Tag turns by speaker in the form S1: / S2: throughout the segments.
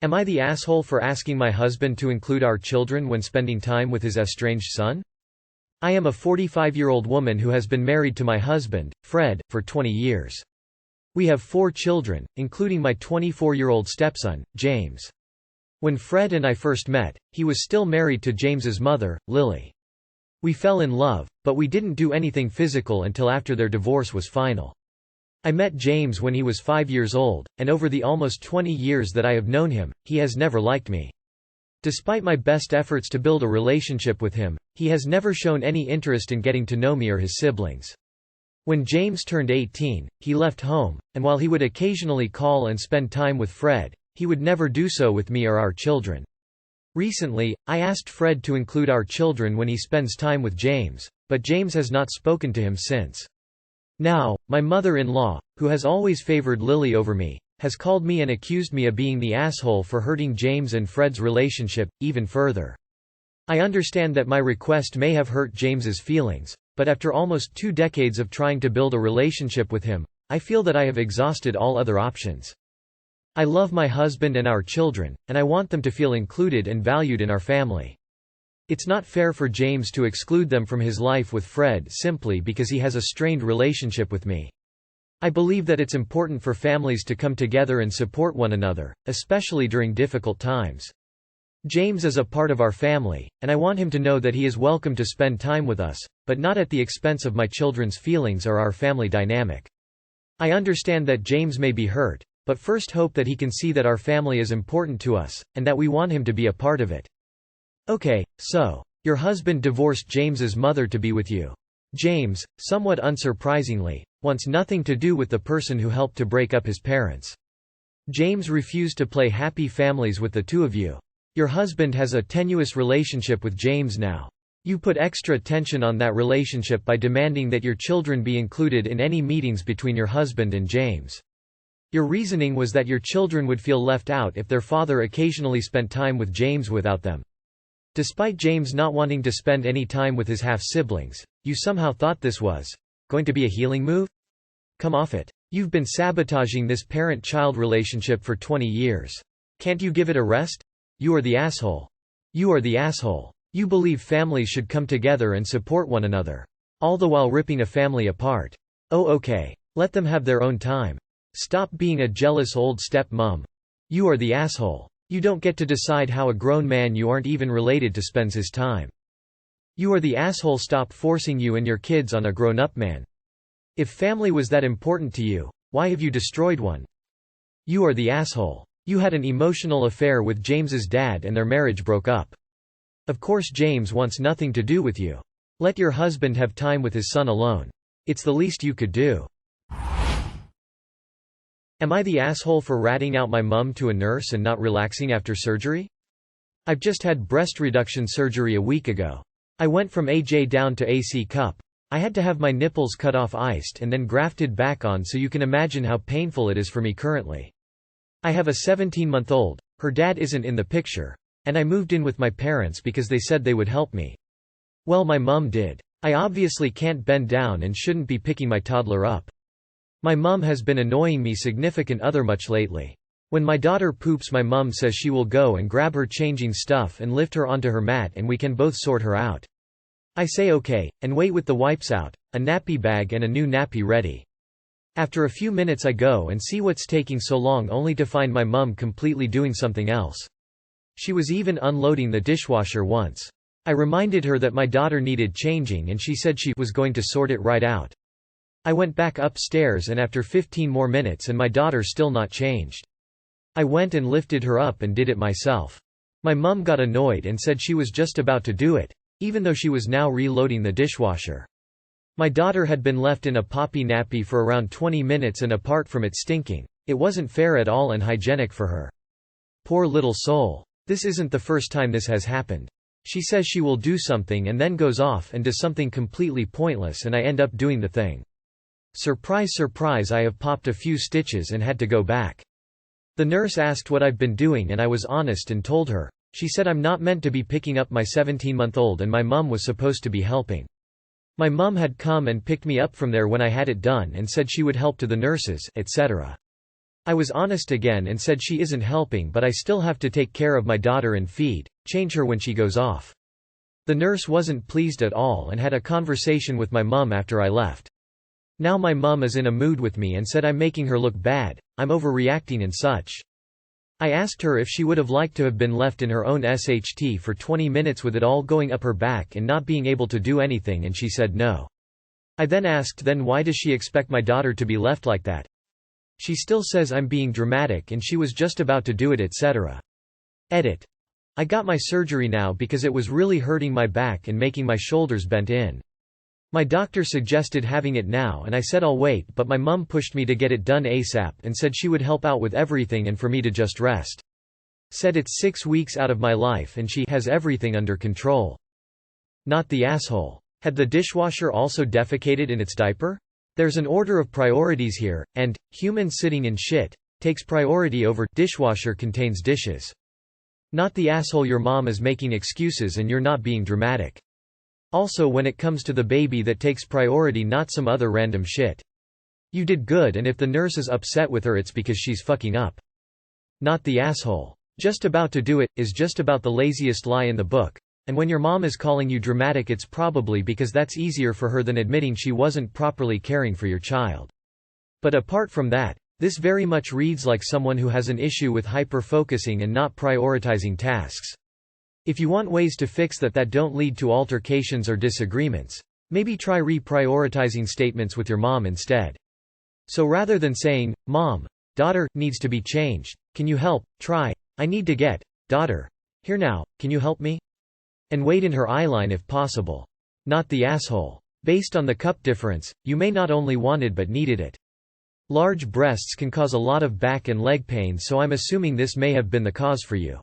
S1: Am I the asshole for asking my husband to include our children when spending time with his estranged son? I am a 45-year-old woman who has been married to my husband, Fred, for 20 years. We have 4 children, including my 24-year-old stepson, James. When Fred and I first met, he was still married to James's mother, Lily. We fell in love, but we didn't do anything physical until after their divorce was final. I met James when he was 5 years old, and over the almost 20 years that I have known him, he has never liked me. Despite my best efforts to build a relationship with him, he has never shown any interest in getting to know me or his siblings. When James turned 18, he left home, and while he would occasionally call and spend time with Fred, he would never do so with me or our children. Recently, I asked Fred to include our children when he spends time with James, but James has not spoken to him since. Now, my mother-in-law, who has always favored Lily over me, has called me and accused me of being the asshole for hurting James and Fred's relationship, even further. I understand that my request may have hurt James's feelings, but after almost 2 decades of trying to build a relationship with him, I feel that I have exhausted all other options. I love my husband and our children, and I want them to feel included and valued in our family. It's not fair for James to exclude them from his life with Fred simply because he has a strained relationship with me. I believe that it's important for families to come together and support one another, especially during difficult times. James is a part of our family, and I want him to know that he is welcome to spend time with us, but not at the expense of my children's feelings or our family dynamic. I understand that James may be hurt, but first hope that he can see that our family is important to us, and that we want him to be a part of it. Okay, so, your husband divorced James's mother to be with you. James, somewhat unsurprisingly, wants nothing to do with the person who helped to break up his parents. James refused to play happy families with the two of you. Your husband has a tenuous relationship with James now. You put extra tension on that relationship by demanding that your children be included in any meetings between your husband and James. Your reasoning was that your children would feel left out if their father occasionally spent time with James without them. Despite James not wanting to spend any time with his half-siblings, you somehow thought this was going to be a healing move? Come off it. You've been sabotaging this parent-child relationship for 20 years. Can't you give it a rest? You are the asshole. You are the asshole. You believe families should come together and support one another. All the while ripping a family apart. Oh okay. Let them have their own time. Stop being a jealous old step-mom. You are the asshole. You don't get to decide how a grown man you aren't even related to spends his time. You are the asshole. Stop forcing you and your kids on a grown-up man. If family was that important to you, why have you destroyed one? You are the asshole. You had an emotional affair with James's dad and their marriage broke up. Of course James wants nothing to do with you. Let your husband have time with his son alone. It's the least you could do. Am I the asshole for ratting out my mum to a nurse and not relaxing after surgery? I've just had breast reduction surgery a week ago. I went from AJ down to AC cup. I had to have my nipples cut off, iced and then grafted back on, so you can imagine how painful it is for me currently. I have a 17-month-old, her dad isn't in the picture, and I moved in with my parents because they said they would help me. Well, my mum did. I obviously can't bend down and shouldn't be picking my toddler up. My mum has been annoying me significant other much lately. When my daughter poops, my mum says she will go and grab her changing stuff and lift her onto her mat and we can both sort her out. I say okay, and wait with the wipes out, a nappy bag and a new nappy ready. After a few minutes I go and see what's taking so long, only to find my mum completely doing something else. She was even unloading the dishwasher once. I reminded her that my daughter needed changing and she said she was going to sort it right out. I went back upstairs and after 15 more minutes and my daughter still not changed. I went and lifted her up and did it myself. My mum got annoyed and said she was just about to do it, even though she was now reloading the dishwasher. My daughter had been left in a poppy nappy for around 20 minutes and apart from it stinking, it wasn't fair at all and hygienic for her. Poor little soul. This isn't the first time this has happened. She says she will do something and then goes off and does something completely pointless and I end up doing the thing. Surprise surprise, I have popped a few stitches and had to go back. The nurse asked what I've been doing and I was honest and told her. She said I'm not meant to be picking up my 17-month-old and my mum was supposed to be helping. My mum had come and picked me up from there when I had it done and said she would help to the nurses, etc. I was honest again and said she isn't helping, but I still have to take care of my daughter and change her when she goes off. The nurse wasn't pleased at all and had a conversation with my mum after I left. Now my mum is in a mood with me and said I'm making her look bad, I'm overreacting and such. I asked her if she would have liked to have been left in her own SHT for 20 minutes with it all going up her back and not being able to do anything, and she said no. I then asked why does she expect my daughter to be left like that? She still says I'm being dramatic and she was just about to do it, etc. Edit. I got my surgery now because it was really hurting my back and making my shoulders bent in. My doctor suggested having it now and I said I'll wait, but my mum pushed me to get it done ASAP and said she would help out with everything and for me to just rest. Said it's 6 weeks out of my life and she has everything under control. Not the asshole. Had the dishwasher also defecated in its diaper? There's an order of priorities here, and human sitting in shit takes priority over dishwasher contains dishes. Not the asshole, your mom is making excuses and you're not being dramatic. Also, when it comes to the baby, that takes priority, not some other random shit. You did good, and if the nurse is upset with her, it's because she's fucking up. Not the asshole. Just about to do it is just about the laziest lie in the book, and when your mom is calling you dramatic, it's probably because that's easier for her than admitting she wasn't properly caring for your child. But apart from that, this very much reads like someone who has an issue with hyper-focusing and not prioritizing tasks. If you want ways to fix that don't lead to altercations or disagreements, maybe try reprioritizing statements with your mom instead. So rather than saying, "Mom, daughter, needs to be changed, can you help?" try, "I need to get, daughter, here now, can you help me?" And wait in her eyeline if possible. Not the asshole. Based on the cup difference, you may not only wanted but needed it. Large breasts can cause a lot of back and leg pain, so I'm assuming this may have been the cause for you.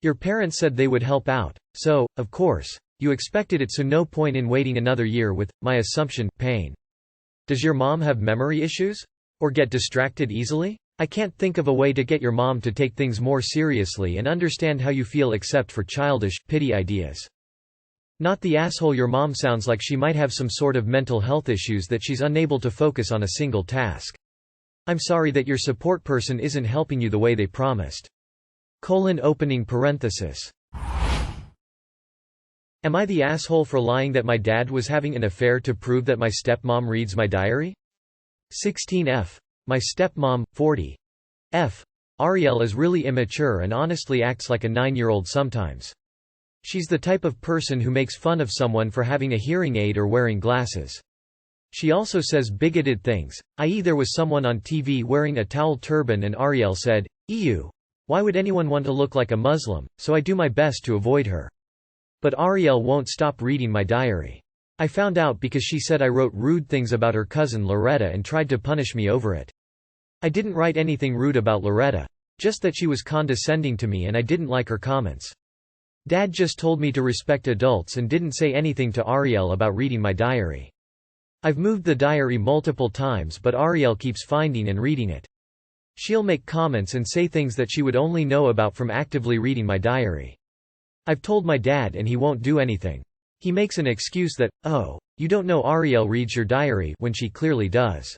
S1: Your parents said they would help out, so, of course, you expected it, so no point in waiting another year with, my assumption, pain. Does your mom have memory issues? Or get distracted easily? I can't think of a way to get your mom to take things more seriously and understand how you feel except for childish, pity ideas. Not the asshole, your mom sounds like she might have some sort of mental health issues that she's unable to focus on a single task. I'm sorry that your support person isn't helping you the way they promised. Opening parenthesis. Am I the asshole for lying that my dad was having an affair to prove that my stepmom reads my diary? 16f. My stepmom, 40. F. Ariel is really immature and honestly acts like a 9-year-old sometimes. She's the type of person who makes fun of someone for having a hearing aid or wearing glasses. She also says bigoted things, i.e. there was someone on TV wearing a towel turban and Ariel said, "Ew. Why would anyone want to look like a Muslim, so I do my best to avoid her." But Ariel won't stop reading my diary. I found out because she said I wrote rude things about her cousin Loretta and tried to punish me over it. I didn't write anything rude about Loretta, just that she was condescending to me and I didn't like her comments. Dad just told me to respect adults and didn't say anything to Ariel about reading my diary. I've moved the diary multiple times, but Ariel keeps finding and reading it. She'll make comments and say things that she would only know about from actively reading my diary. I've told my dad and he won't do anything. He makes an excuse that, "Oh, you don't know Ariel reads your diary," when she clearly does.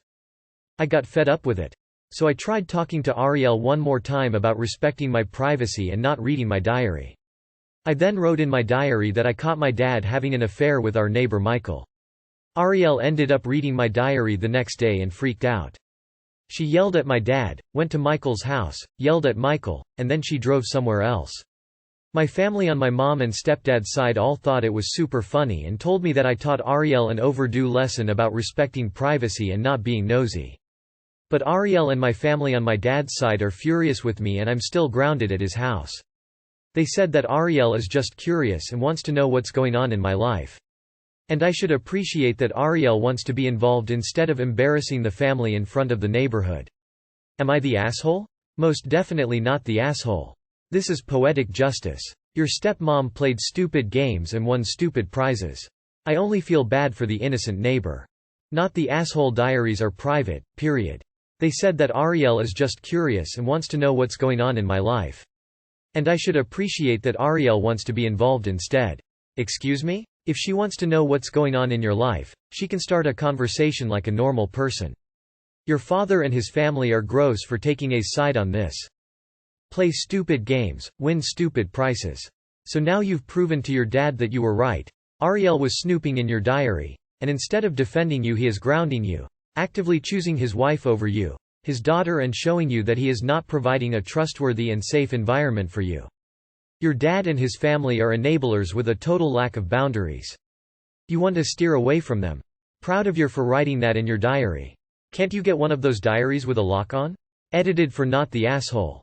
S1: I got fed up with it. So I tried talking to Ariel one more time about respecting my privacy and not reading my diary. I then wrote in my diary that I caught my dad having an affair with our neighbor Michael. Ariel ended up reading my diary the next day and freaked out. She yelled at my dad, went to Michael's house, yelled at Michael, and then she drove somewhere else. My family on my mom and stepdad's side all thought it was super funny and told me that I taught Ariel an overdue lesson about respecting privacy and not being nosy. But Ariel and my family on my dad's side are furious with me and I'm still grounded at his house. They said that Ariel is just curious and wants to know what's going on in my life. And I should appreciate that Ariel wants to be involved instead of embarrassing the family in front of the neighborhood. Am I the asshole? Most definitely not the asshole. This is poetic justice. Your stepmom played stupid games and won stupid prizes. I only feel bad for the innocent neighbor. Not the asshole. Diaries are private, period. They said that Ariel is just curious and wants to know what's going on in my life. And I should appreciate that Ariel wants to be involved instead. Excuse me? If she wants to know what's going on in your life, she can start a conversation like a normal person. Your father and his family are gross for taking a side on this. Play stupid games, win stupid prices. So now you've proven to your dad that you were right. Ariel was snooping in your diary, and instead of defending you he is grounding you, actively choosing his wife over you, his daughter, and showing you that he is not providing a trustworthy and safe environment for you. Your dad and his family are enablers with a total lack of boundaries. You want to steer away from them. Proud of you for writing that in your diary. Can't you get one of those diaries with a lock on? Edited for Not the Asshole.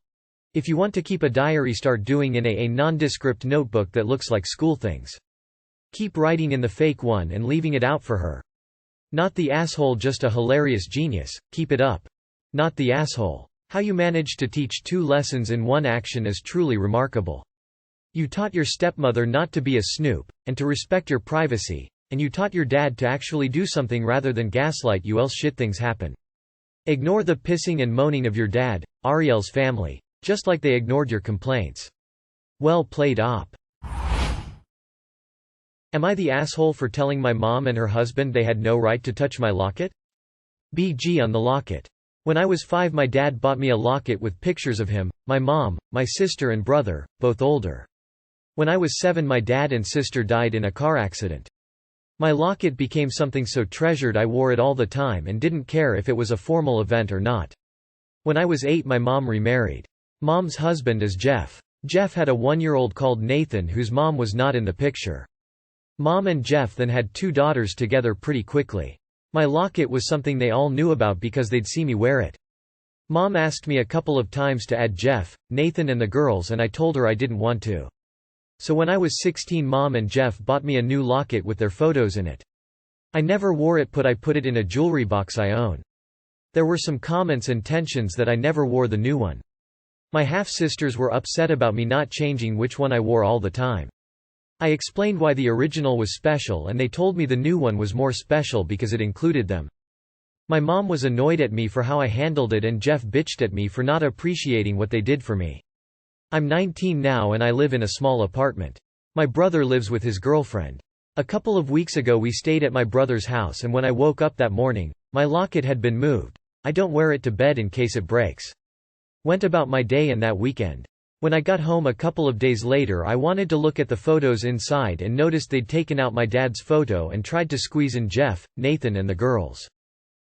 S1: If you want to keep a diary, start doing in a nondescript notebook that looks like school things. Keep writing in the fake one and leaving it out for her. Not the Asshole, just a hilarious genius, keep it up. Not the Asshole. How you managed to teach 2 lessons in one action is truly remarkable. You taught your stepmother not to be a snoop, and to respect your privacy, and you taught your dad to actually do something rather than gaslight you, else shit things happen. Ignore the pissing and moaning of your dad, Ariel's family, just like they ignored your complaints. Well played, Op. Am I the asshole for telling my mom and her husband they had no right to touch my locket? BG on the locket. When I was 5, my dad bought me a locket with pictures of him, my mom, my sister and brother, both older. When I was 7, my dad and sister died in a car accident. My locket became something so treasured I wore it all the time and didn't care if it was a formal event or not. When I was 8, my mom remarried. Mom's husband is Jeff. Jeff had a 1-year-old called Nathan whose mom was not in the picture. Mom and Jeff then had 2 daughters together pretty quickly. My locket was something they all knew about because they'd see me wear it. Mom asked me a couple of times to add Jeff, Nathan and the girls, and I told her I didn't want to. So when I was 16, Mom and Jeff bought me a new locket with their photos in it. I never wore it, but I put it in a jewelry box I own. There were some comments and tensions that I never wore the new one. My half-sisters were upset about me not changing which one I wore all the time. I explained why the original was special and they told me the new one was more special because it included them. My mom was annoyed at me for how I handled it and Jeff bitched at me for not appreciating what they did for me. I'm 19 now and I live in a small apartment. My brother lives with his girlfriend. A couple of weeks ago we stayed at my brother's house and when I woke up that morning, my locket had been moved. I don't wear it to bed in case it breaks. Went about my day and that weekend. When I got home a couple of days later I wanted to look at the photos inside and noticed they'd taken out my dad's photo and tried to squeeze in Jeff, Nathan and the girls.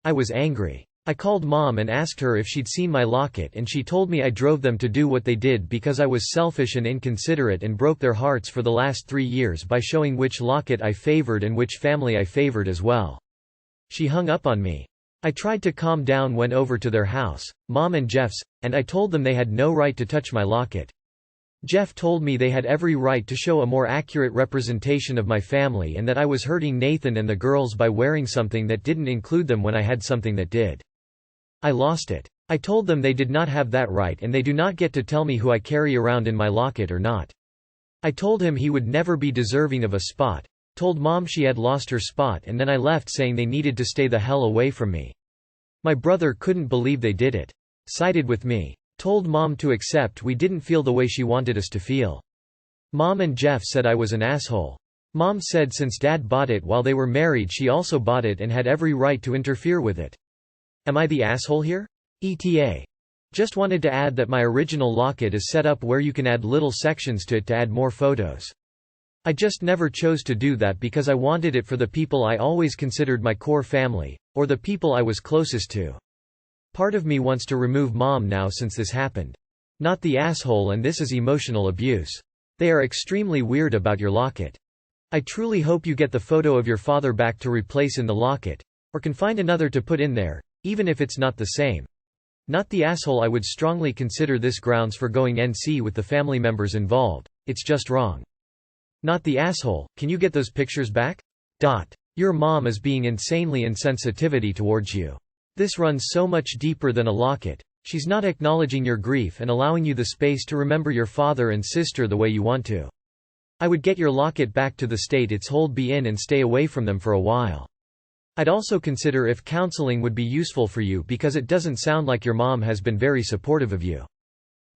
S1: I was angry. I called Mom and asked her if she'd seen my locket and she told me I drove them to do what they did because I was selfish and inconsiderate and broke their hearts for the last 3 years by showing which locket I favored and which family I favored as well. She hung up on me. I tried to calm down, went over to their house, Mom and Jeff's, and I told them they had no right to touch my locket. Jeff told me they had every right to show a more accurate representation of my family and that I was hurting Nathan and the girls by wearing something that didn't include them when I had something that did. I lost it. I told them they did not have that right and they do not get to tell me who I carry around in my locket or not. I told him he would never be deserving of a spot, told Mom she had lost her spot, and then I left saying they needed to stay the hell away from me. My brother couldn't believe they did it. Sided with me. Told Mom to accept we didn't feel the way she wanted us to feel. Mom and Jeff said I was an asshole. Mom said since Dad bought it while they were married she also bought it and had every right to interfere with it. Am I the asshole here? ETA. Just wanted to add that my original locket is set up where you can add little sections to it to add more photos. I just never chose to do that because I wanted it for the people I always considered my core family, or the people I was closest to. Part of me wants to remove Mom now since this happened. Not the asshole, and this is emotional abuse. They are extremely weird about your locket. I truly hope you get the photo of your father back to replace in the locket, or can find another to put in there, even if it's not the same. Not the asshole. I would strongly consider this grounds for going NC with the family members involved. It's just wrong. Not the asshole, can you get those pictures back? Your mom is being insanely insensitivity towards you. This runs so much deeper than a locket. She's not acknowledging your grief and allowing you the space to remember your father and sister the way you want to. I would get your locket back to the state its hold be in and stay away from them for a while. I'd also consider if counseling would be useful for you because it doesn't sound like your mom has been very supportive of you.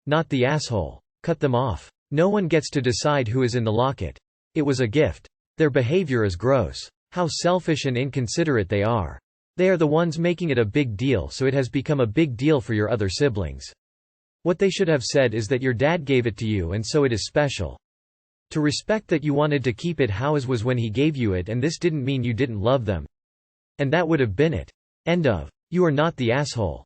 S1: Not the asshole. Cut them off. No one gets to decide who is in the locket. It was a gift. Their behavior is gross. How selfish and inconsiderate they are. They are the ones making it a big deal, so it has become a big deal for your other siblings. What they should have said is that your dad gave it to you and so it is special. To respect that you wanted to keep it how it was when he gave you it, and this didn't mean you didn't love them. And that would have been it. End of. You are not the asshole.